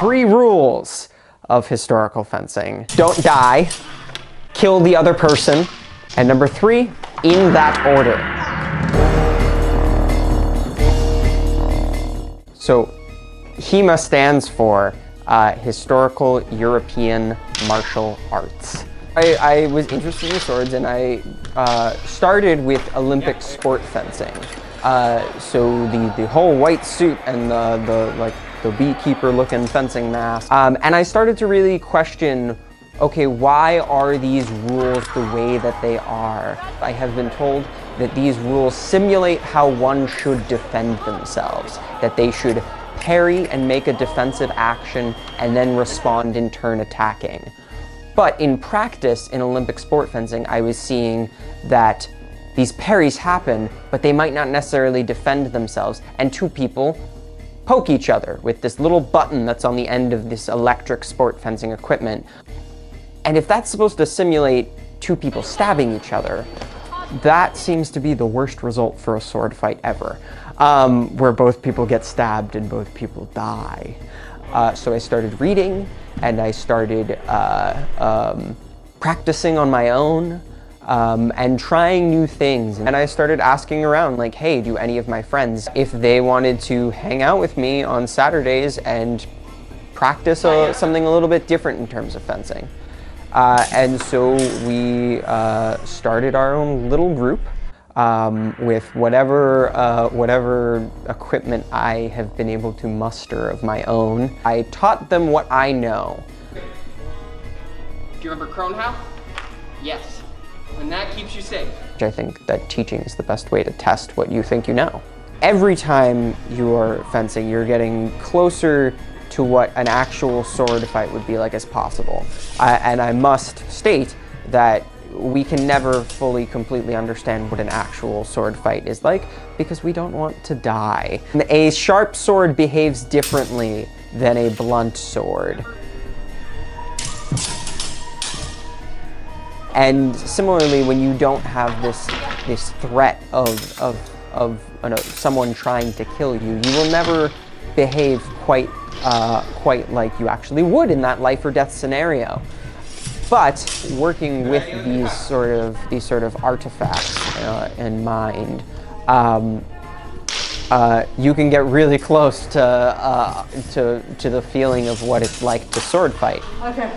3 rules of historical fencing. Don't die, kill the other person, and number 3, in that order. So HEMA stands for Historical European Martial Arts. I was interested in swords, and I started with Olympic sport fencing. So the whole white suit and the beekeeper-looking fencing mask. And I started to really question, okay, why are these rules the way that they are? I have been told that these rules simulate how one should defend themselves, that they should parry and make a defensive action and then respond in turn attacking. But in practice, in Olympic sport fencing, I was seeing that these parries happen, but they might not necessarily defend themselves, and 2 people poke each other with this little button that's on the end of this electric sport fencing equipment. And if that's supposed to simulate 2 people stabbing each other, that seems to be the worst result for a sword fight ever, where both people get stabbed and both people die. So I started reading, and I started practicing on my own, and trying new things. And I started asking around, like, hey, do any of my friends, if they wanted to hang out with me on Saturdays and practice something a little bit different in terms of fencing. And so we started our own little group with whatever equipment I have been able to muster of my own. I taught them what I know. Do you remember Kronhow? Yes. And that keeps you safe. I think that teaching is the best way to test what you think you know. Every time you are fencing, you're getting closer to what an actual sword fight would be like as possible. And I must state that we can never fully, completely understand what an actual sword fight is like because we don't want to die. A sharp sword behaves differently than a blunt sword. And similarly, when you don't have this threat of someone trying to kill you, you will never behave quite like you actually would in that life or death scenario. But working with these sort of artifacts in mind, you can get really close to the feeling of what it's like to sword fight. Okay.